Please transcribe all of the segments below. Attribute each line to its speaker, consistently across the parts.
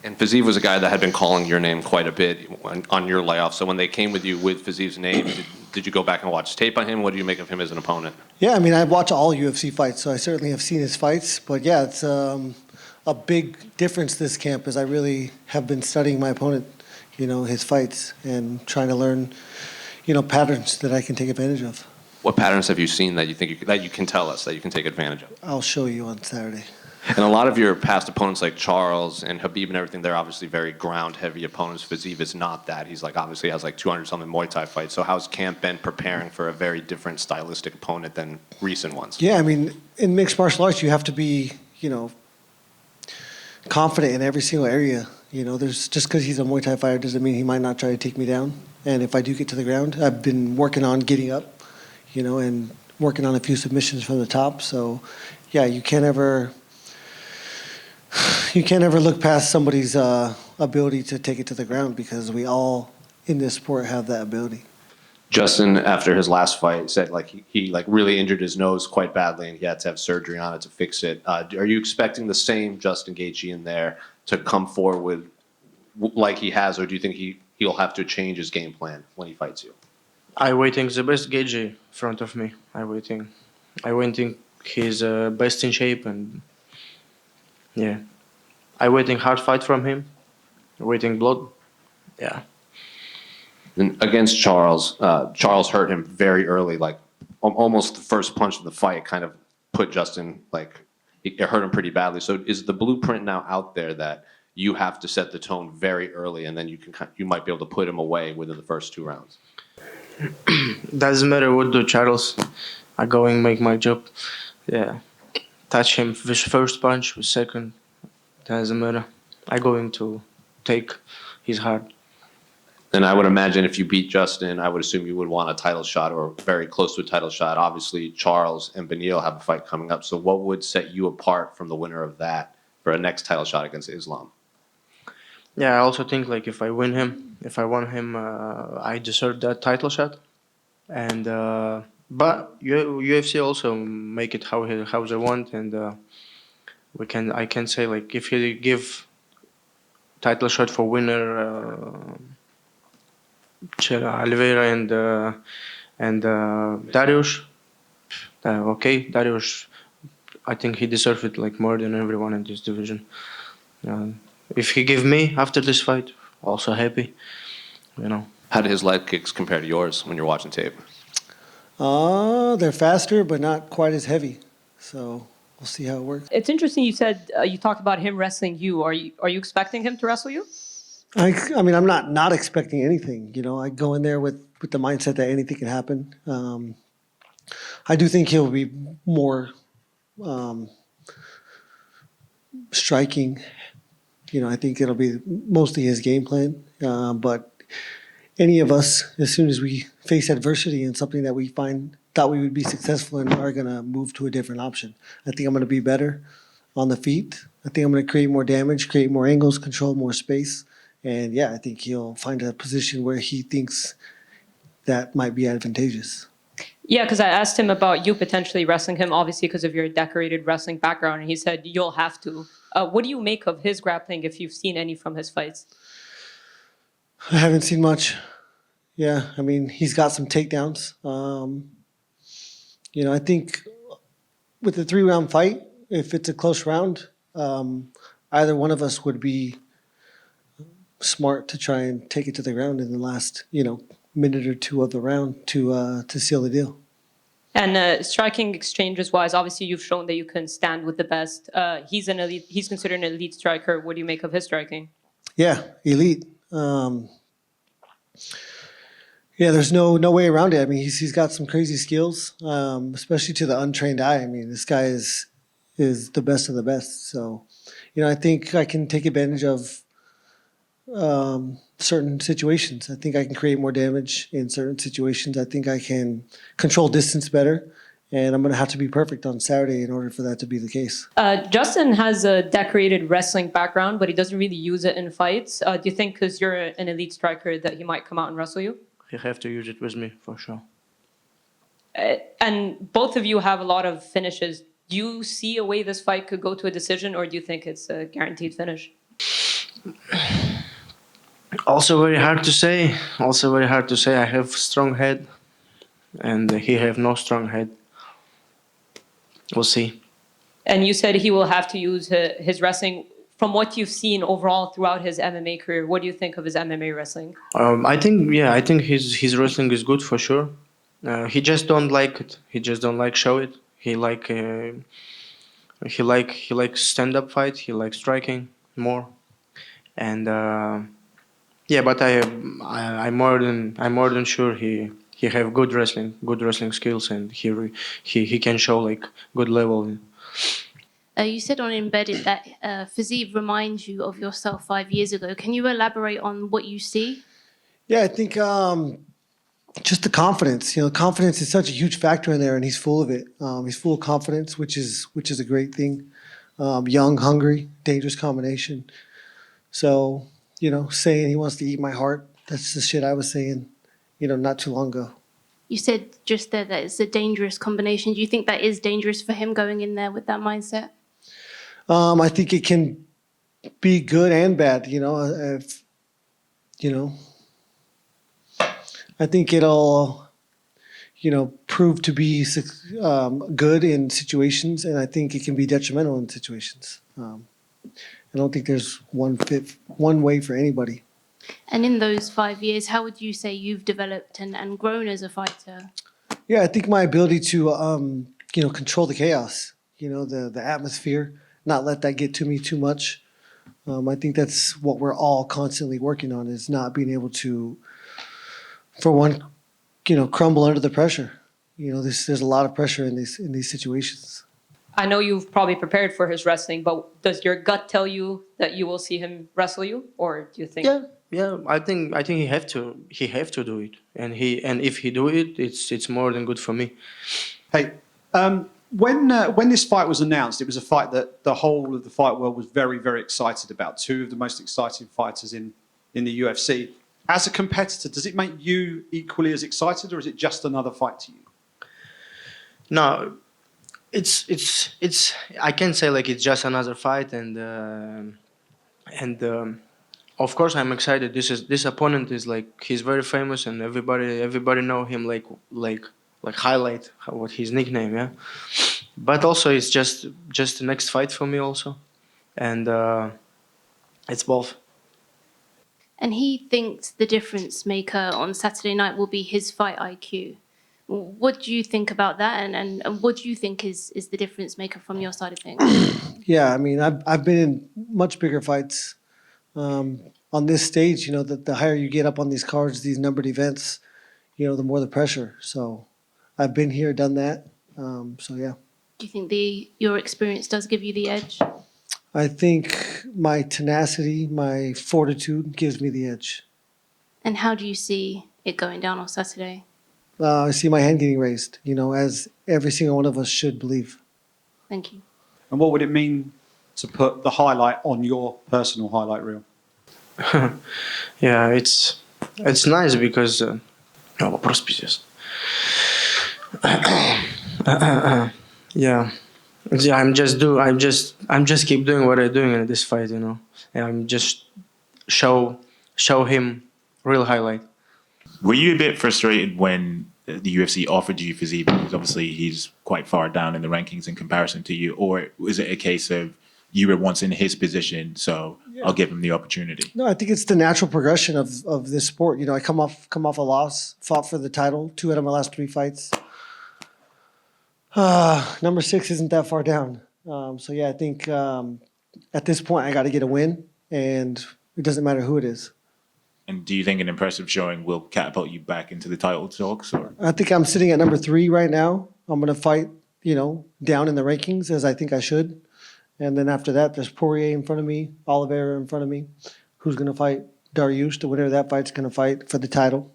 Speaker 1: And Fiziev was a guy that had been calling your name quite a bit on your layoff. So when they came with you with Fiziev's name, did you go back and watch tape on him? What do you make of him as an opponent?
Speaker 2: Yeah, I mean, I watch all UFC fights, so I certainly have seen his fights. But yeah, it's a big difference this camp is I really have been studying my opponent, his fights, and trying to learn, patterns that I can take advantage of.
Speaker 1: What patterns have you seen that you think that you can tell us that you can take advantage of?
Speaker 2: I'll show you on Saturday.
Speaker 1: And a lot of your past opponents like Charles and Khabib and everything, they're obviously very ground-heavy opponents. Fiziev is not that. He's obviously has 200-something Muay Thai fights. So how's camp been preparing for a very different stylistic opponent than recent ones?
Speaker 2: Yeah, I mean, in mixed martial arts, you have to be, confident in every single area. There's just because he's a Muay Thai fighter doesn't mean he might not try to take me down. And if I do get to the ground, I've been working on getting up, and working on a few submissions from the top. So, yeah, you can't ever look past somebody's ability to take it to the ground because we all in this sport have that ability.
Speaker 1: Justin, after his last fight, said he really injured his nose quite badly and he had to have surgery on it to fix it. Are you expecting the same Justin Gaethje in there to come forward like he has, or do you think he'll have to change his game plan when he fights you?
Speaker 3: I waiting the best Gaethje in front of me. I waiting he's best in shape, and yeah, I waiting hard fight from him. Waiting blood, yeah.
Speaker 1: And against Charles, Charles hurt him very early, almost the first punch of the fight kind of put Justin, it hurt him pretty badly. So is the blueprint now out there that you have to set the tone very early and then you might be able to put him away within the first 2 rounds?
Speaker 3: Doesn't matter what do Charles. I go and make my job. Yeah, touch him with first punch, with second. Doesn't matter. I going to take his heart.
Speaker 1: And I would imagine if you beat Justin, I would assume you would want a title shot or very close to a title shot. Obviously, Charles and Beneil have a fight coming up. So what would set you apart from the winner of that for a next title shot against Islam?
Speaker 3: Yeah, I also think if I won him, I deserve that title shot. And but UFC also make it how they want, and I can say if he give title shot for winner. Oliveira and Dariush. Okay, Dariush, I think he deserves it more than everyone in this division. If he give me after this fight, also happy.
Speaker 1: How did his leg kicks compare to yours when you're watching tape?
Speaker 2: They're faster, but not quite as heavy. So we'll see how it works.
Speaker 4: It's interesting. You said you talked about him wrestling you. Are you expecting him to wrestle you?
Speaker 2: I mean, I'm not expecting anything. I go in there with the mindset that anything can happen. I do think he'll be more striking. I think it'll be mostly his game plan. But any of us, as soon as we face adversity and something that we thought we would be successful in, are going to move to a different option. I think I'm going to be better on the feet. I think I'm going to create more damage, create more angles, control more space. And yeah, I think he'll find a position where he thinks that might be advantageous.
Speaker 4: Yeah, because I asked him about you potentially wrestling him, obviously because of your decorated wrestling background, and he said you'll have to. What do you make of his grappling, if you've seen any from his fights?
Speaker 2: I haven't seen much. Yeah, I mean, he's got some takedowns. I think with the 3-round fight, if it's a close round, either one of us would be smart to try and take it to the ground in the last, minute or two of the round to seal the deal.
Speaker 4: And striking exchanges wise, obviously you've shown that you can stand with the best. He's an elite. He's considered an elite striker. What do you make of his striking?
Speaker 2: Yeah, elite. Yeah, there's no way around it. I mean, he's got some crazy skills, especially to the untrained eye. I mean, this guy is the best of the best. So, I think I can take advantage of certain situations. I think I can create more damage in certain situations. I think I can control distance better, and I'm going to have to be perfect on Saturday in order for that to be the case.
Speaker 4: Justin has a decorated wrestling background, but he doesn't really use it in fights. Do you think because you're an elite striker that he might come out and wrestle you?
Speaker 3: He have to use it with me for sure.
Speaker 4: And both of you have a lot of finishes. Do you see a way this fight could go to a decision, or do you think it's a guaranteed finish?
Speaker 3: Also very hard to say. Also very hard to say. I have strong head, and he have no strong head. We'll see.
Speaker 4: And you said he will have to use his wrestling. From what you've seen overall throughout his MMA career, what do you think of his MMA wrestling?
Speaker 3: I think his wrestling is good for sure. He just don't like it. He just don't like show it. He likes stand up fight. He likes striking more, and yeah. But I'm more than sure he have good wrestling skills, and he can show like good level.
Speaker 5: You said on Embedded that Fiziev reminds you of yourself 5 years ago. Can you elaborate on what you see?
Speaker 2: Yeah, I think just the confidence. Confidence is such a huge factor in there, and he's full of it. He's full of confidence, which is a great thing. Young, hungry, dangerous combination. So, saying he wants to eat my heart, that's the shit I was saying, not too long ago.
Speaker 5: You said just there that it's a dangerous combination. Do you think that is dangerous for him going in there with that mindset?
Speaker 2: I think it can be good and bad, if, I think it'll, prove to be good in situations, and I think it can be detrimental in situations. I don't think there's one way for anybody.
Speaker 5: And in those 5 years, how would you say you've developed and grown as a fighter?
Speaker 2: Yeah, I think my ability to, control the chaos, the atmosphere, not let that get to me too much. I think that's what we're all constantly working on, is not being able to, for one, crumble under the pressure. There's a lot of pressure in these situations.
Speaker 4: I know you've probably prepared for his wrestling, but does your gut tell you that you will see him wrestle you, or do you think?
Speaker 3: Yeah. I think he have to do it, and if he do it, it's more than good for me.
Speaker 6: Hey, when this fight was announced, it was a fight that the whole of the fight world was very, very excited about. Two of the most exciting fighters in the UFC. As a competitor, does it make you equally as excited, or is it just another fight to you?
Speaker 3: No, it's I can say like it's just another fight, and of course I'm excited. This opponent is like, he's very famous, and everybody know him like highlight what his nickname, yeah. But also it's just the next fight for me also, and it's both.
Speaker 5: And he thinks the difference maker on Saturday night will be his fight IQ. What do you think about that, and what do you think is the difference maker from your side of things?
Speaker 2: Yeah, I mean, I've been in much bigger fights. On this stage, the higher you get up on these cards, these numbered events, the more the pressure. So I've been here, done that. So yeah.
Speaker 5: Do you think your experience does give you the edge?
Speaker 2: I think my tenacity, my fortitude gives me the edge.
Speaker 5: And how do you see it going down on Saturday?
Speaker 2: I see my hand getting raised, as every single one of us should believe.
Speaker 5: Thank you.
Speaker 6: And what would it mean to put the highlight on your personal highlight reel?
Speaker 3: Yeah, it's nice because yeah, I'm just keep doing what I'm doing in this fight, and I'm just show him real highlight.
Speaker 7: Were you a bit frustrated when the UFC offered you Fiziev, because obviously he's quite far down in the rankings in comparison to you, or was it a case of you were once in his position, so I'll give him the opportunity?
Speaker 2: No, I think it's the natural progression of this sport. I come off a loss, fought for the title, 2 out of my last 3 fights. Number 6 isn't that far down. So yeah, I think at this point I got to get a win, and it doesn't matter who it is.
Speaker 7: And do you think an impressive showing will catapult you back into the title talks? Or?
Speaker 2: I think I'm sitting at number 3 right now. I'm going to fight, down in the rankings, as I think I should. And then after that, there's Poirier in front of me, Oliveira in front of me. Who's going to fight Dariush? The winner of that fight's going to fight for the title.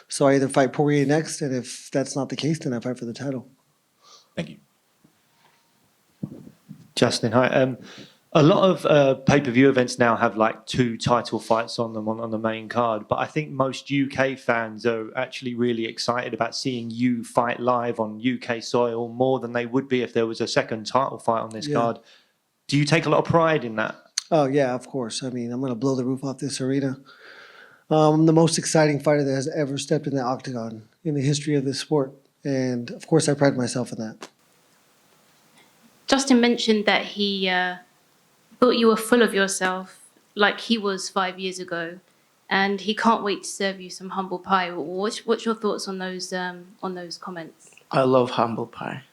Speaker 2: So I either fight Poirier next, and if that's not the case, then I fight for the title.
Speaker 7: Thank you.
Speaker 8: Justin, hi. A lot of pay-per-view events now have like 2 title fights on them on the main card, but I think most UK fans are actually really excited about seeing you fight live on UK soil more than they would be if there was a second title fight on this card. Do you take a lot of pride in that?
Speaker 2: Oh yeah, of course. I mean, I'm gonna blow the roof off this arena. I'm the most exciting fighter that has ever stepped in the octagon in the history of this sport, and of course, I pride myself in that.
Speaker 5: Justin mentioned that he thought you were full of yourself, like he was 5 years ago, and he can't wait to serve you some humble pie. What's your thoughts on those comments?
Speaker 3: I love humble pie.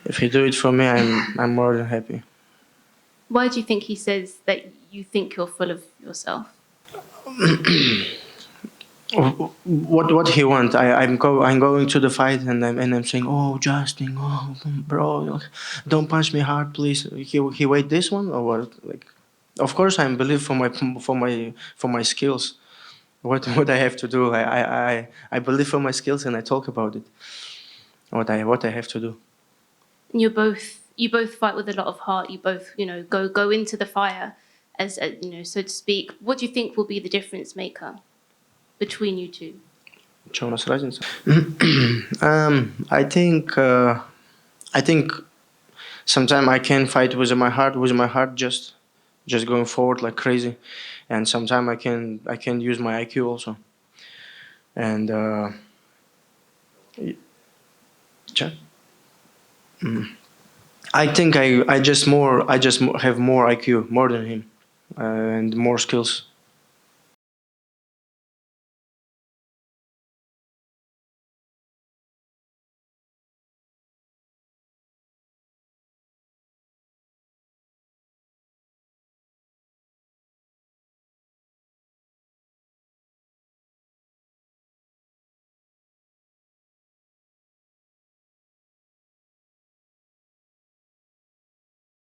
Speaker 3: If he do it for me, I'm more than happy.
Speaker 5: Why do you think he says that you think you're full of yourself?
Speaker 3: What he want? I'm going to the fight and I'm saying, oh Justin, oh bro, don't punch me hard, please. He wait this one or what? Like, of course I believe for my skills. What I have to do, I believe for my skills and I talk about it. What I have to do.
Speaker 5: And you both fight with a lot of heart. You both go into the fire, as so to speak. What do you think will be the difference maker between you two?
Speaker 3: Что у нас разница? I think sometimes I can fight with my heart just going forward like crazy, and sometimes I can use my IQ also. And Chat? I think I just have more IQ more than him, and more skills.